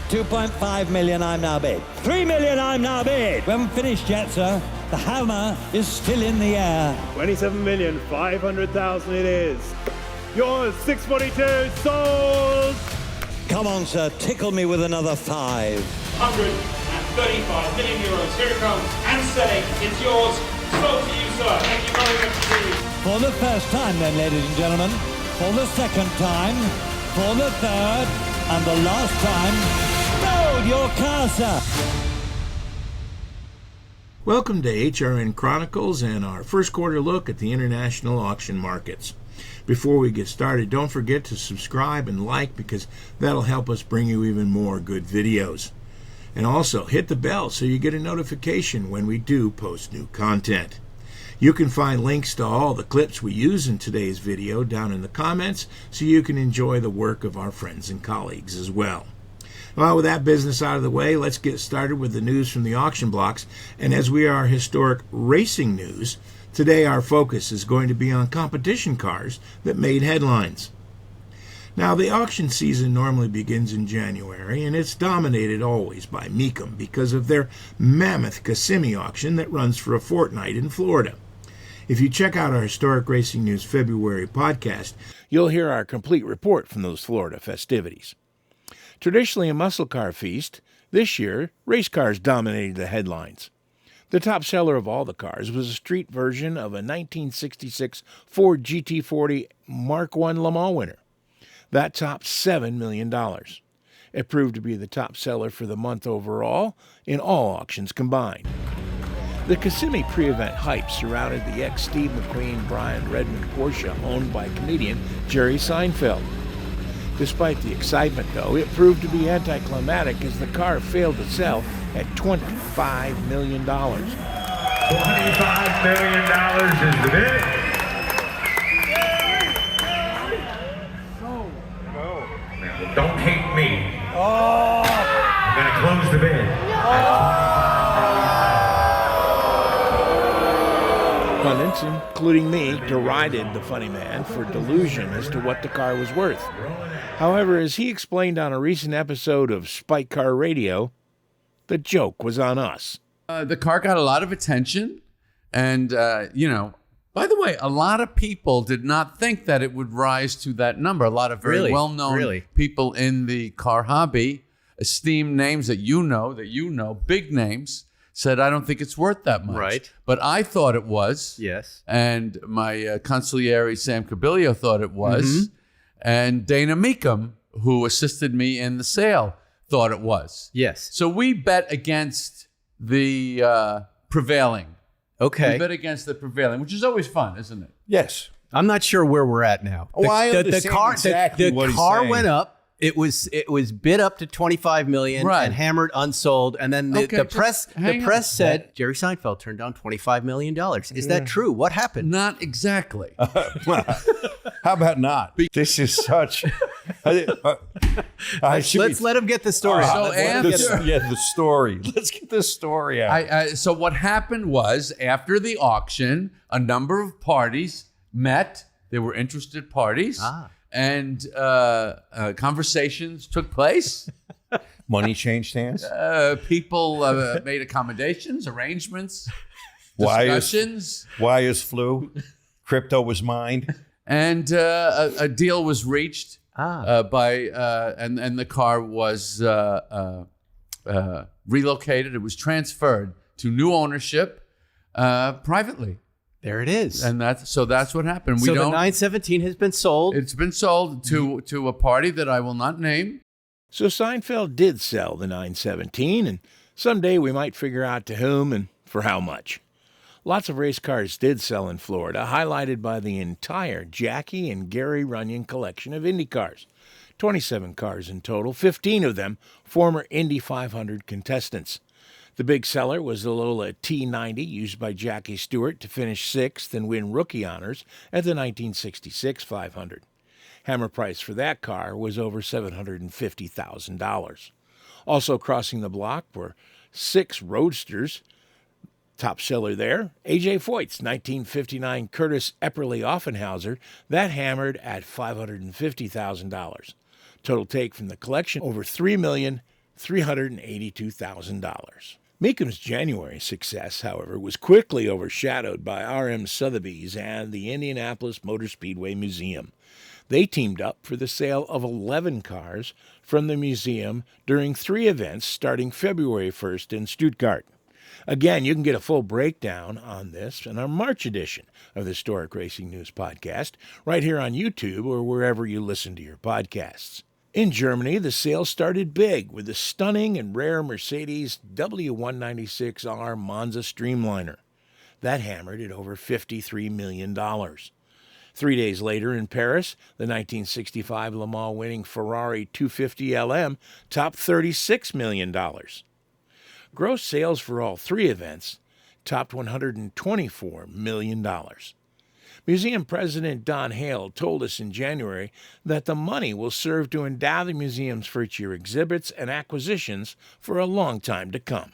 2.5 million I'm now bid. 3 million I'm now bid. We haven't finished yet, sir. The hammer is still in the air. 27,500,000 it is. Yours, 642, sold! Come on, sir, tickle me with another 5. 135 million euros. Here it comes. And selling. It's yours. Sold to you, sir. Thank you very much indeed. For the first time then, ladies and gentlemen. For the second time. For the third. And the last time. Sold your car, sir. Welcome to HRN Chronicles and our first quarter look at the international auction markets. Before we get started, don't forget to subscribe and like because that'll help us bring you even more good videos. And also hit the bell so you get a notification when we do post new content. You can find links to all the clips we use in today's video down in the comments so you can enjoy the work of our friends and colleagues as well. Well, with that business out of the way, let's get started with the news from the auction blocks. And as we are historic racing news, today our focus is going to be on competition cars that made headlines. Now, the auction season normally begins in January, and it's dominated always by Mecum because of their mammoth Kissimmee auction that runs for a fortnight in Florida. If you check out our Historic Racing News February podcast, you'll hear our complete report from those Florida festivities. Traditionally a muscle car feast, this year, race cars dominated the headlines. The top seller of all the cars was a street version of a 1966 Ford GT40 Mark I Le Mans winner. That topped $7 million. It proved to be the top seller for the month overall in all auctions combined. The Kissimmee pre-event hype surrounded the ex-Steve McQueen Brian Redmond Porsche owned by comedian Jerry Seinfeld. Despite the excitement, though, it proved to be anticlimactic as the car failed to sell at $25 million. $25 million is the bid. Don't hate me. I'm going to close the bid. Pundits, including me, derided the funny man for delusion as to what the car was worth. However, as he explained on a recent episode of Spike Car Radio, the joke was on us. The car got a lot of attention. And, by the way, a lot of people did not think that it would rise to that number. A lot of very well-known people in the car hobby, esteemed names that you know, big names, said, I don't think it's worth that much. Right. But I thought it was. Yes. And my consigliere, Sam Cabilio, thought it was. Mm-hmm. And Dana Mecum, who assisted me in the sale, thought it was. Yes. So we bet against the prevailing. Okay. We bet against the prevailing, which is always fun, isn't it? Yes. I'm not sure where we're at now. The car went up. It was bid up to $25 million and hammered unsold, and then the press said Jerry Seinfeld turned down $25 million. Is that true? What happened? Not exactly. How about not? This is such. Let's let him get the story. The story. Let's get the story out. So what happened was after the auction, a number of parties met. There were interested parties. And conversations took place. Money changed hands. People made accommodations, arrangements, discussions. Wires flew. Crypto was mined. And a deal was reached and the car was relocated. It was transferred to new ownership privately. There it is. And that's what happened. So the 917 has been sold. It's been sold to a party that I will not name. So Seinfeld did sell the 917, and someday we might figure out to whom and for how much. Lots of race cars did sell in Florida, highlighted by the entire Jackie and Gary Runyon collection of Indy cars. 27 cars in total, 15 of them former Indy 500 contestants. The big seller was the Lola T90, used by Jackie Stewart to finish sixth and win rookie honors at the 1966 500. Hammer price for that car was over $750,000. Also crossing the block were 6 Roadsters. Top seller there, A.J. Foyt's 1959 Curtis Epperly Offenhauser, that hammered at $550,000. Total take from the collection, over $3,300,000. $382,000. Meekham's January success, however, was quickly overshadowed by RM Sotheby's and the Indianapolis Motor Speedway Museum. They teamed up for the sale of 11 cars from the museum during 3 events starting February 1st in Stuttgart. Again, you can get a full breakdown on this in our March edition of the Historic Racing News Podcast, right here on YouTube or wherever you listen to your podcasts. In Germany, the sale started big with the stunning and rare Mercedes W196R Monza Streamliner. That hammered at over $53 million. 3 days later in Paris, the 1965 Le Mans winning Ferrari 250 LM topped $36 million. Gross sales for all 3 events topped $124 million. Museum President Don Hale told us in January that the money will serve to endow the museum's future exhibits and acquisitions for a long time to come.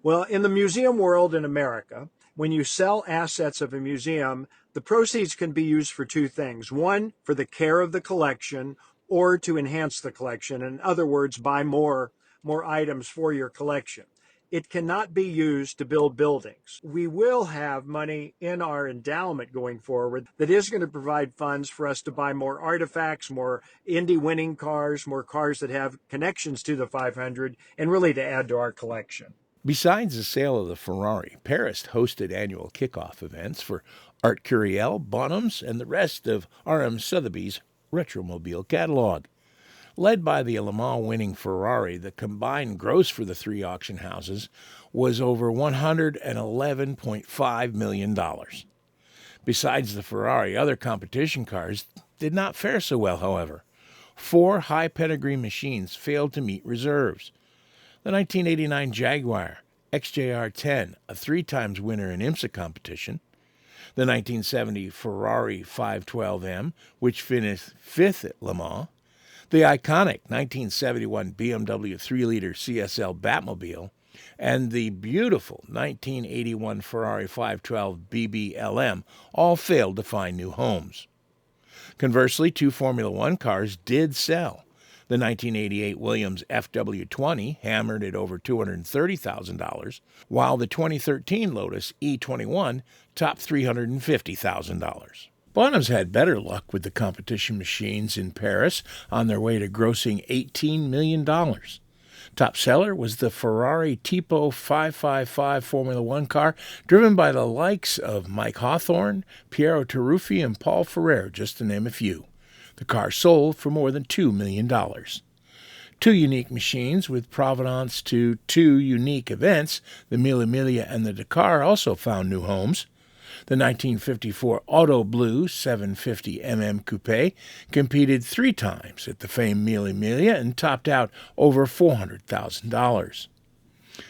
Well, in the museum world in America, when you sell assets of a museum, the proceeds can be used for 2 things. One, for the care of the collection, or to enhance the collection. In other words, buy more items for your collection. It cannot be used to build buildings. We will have money in our endowment going forward that is going to provide funds for us to buy more artifacts, more Indy winning cars, more cars that have connections to the 500, and really to add to our collection. Besides the sale of the Ferrari, Paris hosted annual kickoff events for Art Curiel, Bonhams, and the rest of RM Sotheby's Retromobile catalog. Led by the Le Mans winning Ferrari, the combined gross for the 3 auction houses was over $111.5 million. Besides the Ferrari, other competition cars did not fare so well, however. 4 high pedigree machines failed to meet reserves. The 1989 Jaguar XJR10, a 3-times winner in IMSA competition. The 1970 Ferrari 512M, which finished 5th at Le Mans. The iconic 1971 BMW 3-liter CSL Batmobile, and the beautiful 1981 Ferrari 512 BBLM all failed to find new homes. Conversely, 2 Formula One cars did sell. The 1988 Williams FW20 hammered at over $230,000, while the 2013 Lotus E21 topped $350,000. Bonhams had better luck with the competition machines in Paris on their way to grossing $18 million. Top seller was the Ferrari Tipo 555 Formula One car, driven by the likes of Mike Hawthorne, Piero Taruffi, and Paul Ferrer, just to name a few. The car sold for more than $2 million. 2 unique machines with provenance to 2 unique events, the Mille Miglia and the Dakar, also found new homes. The 1954 Auto Blue 750mm Coupe competed 3 times at the famed Mille Miglia and topped out over $400,000.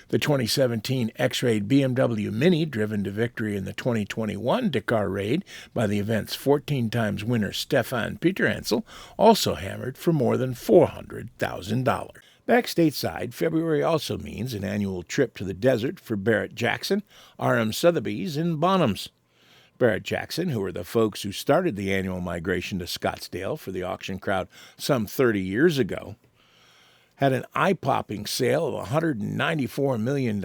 The 2017 X-Raid BMW Mini, driven to victory in the 2021 Dakar Raid by the event's 14-times winner Stefan Peterhansel, also hammered for more than $400,000. Back stateside, February also means an annual trip to the desert for Barrett Jackson, RM Sotheby's, and Bonhams. Barrett Jackson, who are the folks who started the annual migration to Scottsdale for the auction crowd some 30 years ago, had an eye-popping sale of $194 million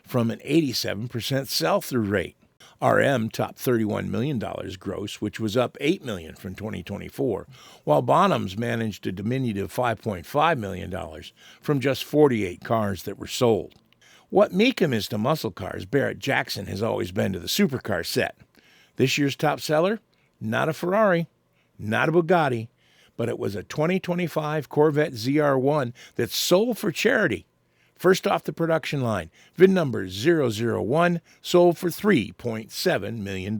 from an 87% sell-through rate. RM topped $31 million gross, which was up $8 million from 2024, while Bonhams managed a diminutive $5.5 million from just 48 cars that were sold. What Meekham is to muscle cars, Barrett Jackson has always been to the supercar set. This year's top seller? Not a Ferrari, not a Bugatti, but it was a 2025 Corvette ZR1 that sold for charity. First off the production line, VIN number 001, sold for $3.7 million.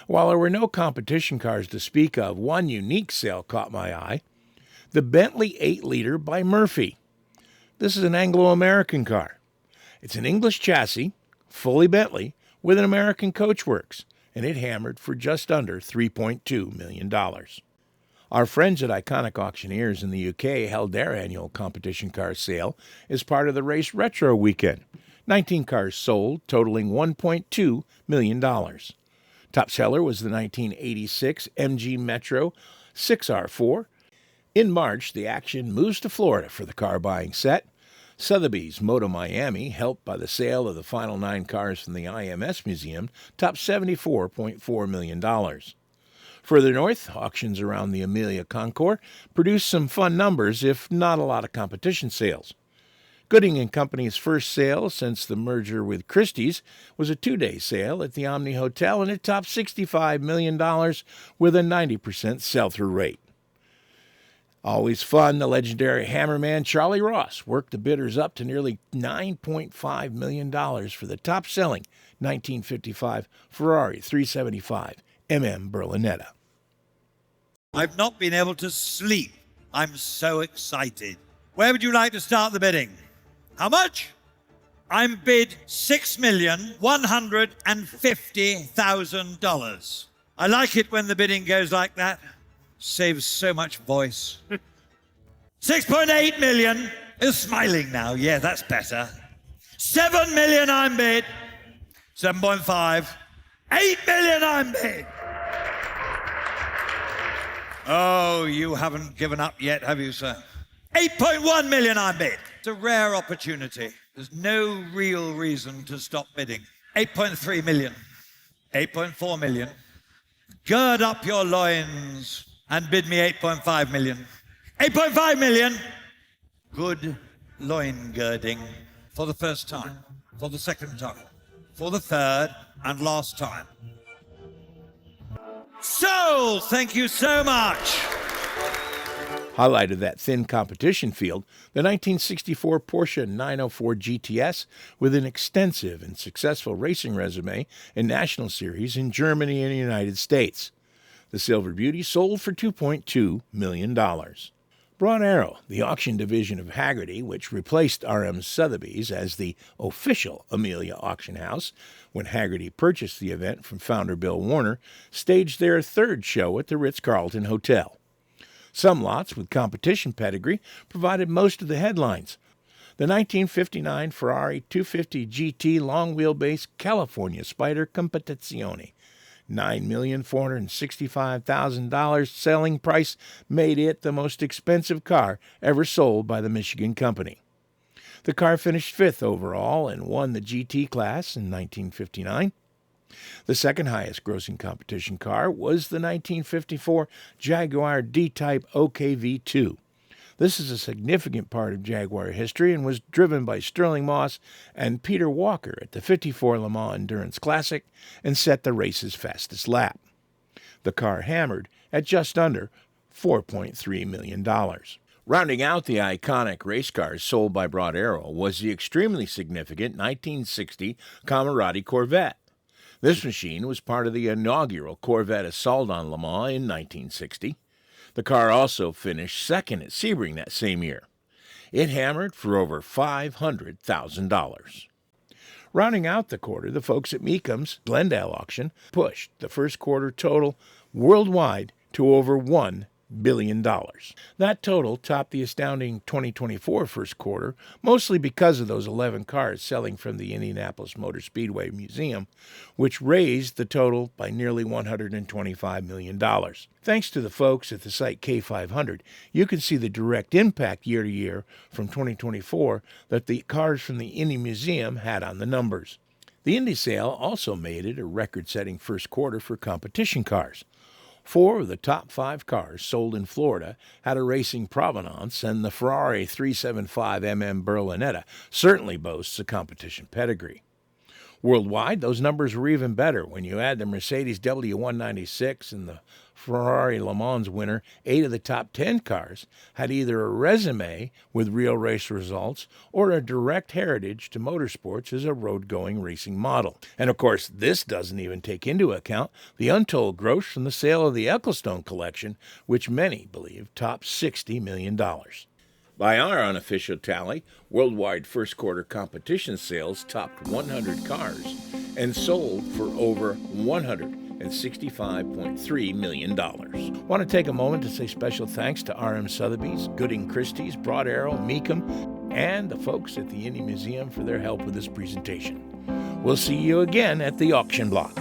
While there were no competition cars to speak of, one unique sale caught my eye. The Bentley 8-liter by Murphy. This is an Anglo-American car. It's an English chassis, fully Bentley, with an American coachworks, and it hammered for just under $3.2 million. Our friends at Iconic Auctioneers in the UK held their annual competition car sale as part of the Race Retro Weekend. 19 cars sold, totaling $1.2 million. Top seller was the 1986 MG Metro 6R4, In March, the action moves to Florida for the car buying set. Sotheby's Moto Miami, helped by the sale of the final 9 cars from the IMS Museum, topped $74.4 million. Further north, auctions around the Amelia Concours produced some fun numbers, if not a lot of competition sales. Gooding & Company's first sale since the merger with Christie's was a 2-day sale at the Omni Hotel, and it topped $65 million with a 90% sell-through rate. Always fun, the legendary hammerman Charlie Ross worked the bidders up to nearly $9.5 million for the top-selling 1955 Ferrari 375 Berlinetta. I've not been able to sleep. I'm so excited. Where would you like to start the bidding? How much? I'm bid $6,150,000. I like it when the bidding goes like that. Saves so much voice. 6.8 million is smiling now. Yeah, that's better. 7 million I'm bid. 7.5. 8 million I'm bid. Oh, you haven't given up yet, have you, sir? 8.1 million I'm bid. It's a rare opportunity. There's no real reason to stop bidding. 8.3 million. 8.4 million. Gird up your loins and bid me 8.5 million. 8.5 million. Good loin girding for the first time, for the second time, for the third and last time. Sold! Thank you so much. Highlight of that thin competition field, the 1964 Porsche 904 GTS with an extensive and successful racing resume in national series in Germany and the United States. The Silver Beauty sold for $2.2 million. Broad Arrow, the auction division of Hagerty, which replaced R.M. Sotheby's as the official Amelia auction house when Hagerty purchased the event from founder Bill Warner, staged their third show at the Ritz-Carlton Hotel. Some lots with competition pedigree provided most of the headlines. The 1959 Ferrari 250 GT long wheelbase California Spider Competizione, $9,465,000 selling price made it the most expensive car ever sold by the Michigan company. The car finished 5th overall and won the GT class in 1959. The second highest grossing competition car was the 1954 Jaguar D-Type OKV2. This is a significant part of Jaguar history and was driven by Sterling Moss and Peter Walker at the 54 Le Mans Endurance Classic and set the race's fastest lap. The car hammered at just under $4.3 million. Rounding out the iconic race cars sold by Broad Arrow was the extremely significant 1960 Camerati Corvette. This machine was part of the inaugural Corvette Assault on Le Mans in 1960. The car also finished second at Sebring that same year. It hammered for over $500,000. Rounding out the quarter, the folks at Meekum's Glendale auction pushed the first quarter total worldwide to over $1 billion. That total topped the astounding 2024 first quarter, mostly because of those 11 cars selling from the Indianapolis Motor Speedway Museum, which raised the total by nearly $125 million. Thanks to the folks at the site K500, you can see the direct impact year to year from 2024 that the cars from the Indy Museum had on the numbers. The Indy sale also made it a record-setting first quarter for competition cars. 4 of the top 5 cars sold in Florida had a racing provenance, and the Ferrari 375 Berlinetta certainly boasts a competition pedigree. Worldwide, those numbers were even better when you add the Mercedes W196 and the Ferrari Le Mans winner. 8 of the top 10 cars had either a resume with real race results or a direct heritage to motorsports as a road-going racing model. And of course, this doesn't even take into account the untold gross from the sale of the Ecclestone collection, which many believe topped $60 million. By our unofficial tally, worldwide first quarter competition sales topped 100 cars and sold for over $165.3 million. Want to take a moment to say special thanks to R.M. Sotheby's, Gooding Christie's, Broad Arrow, Meekum, and the folks at the Indy Museum for their help with this presentation. We'll see you again at the auction block.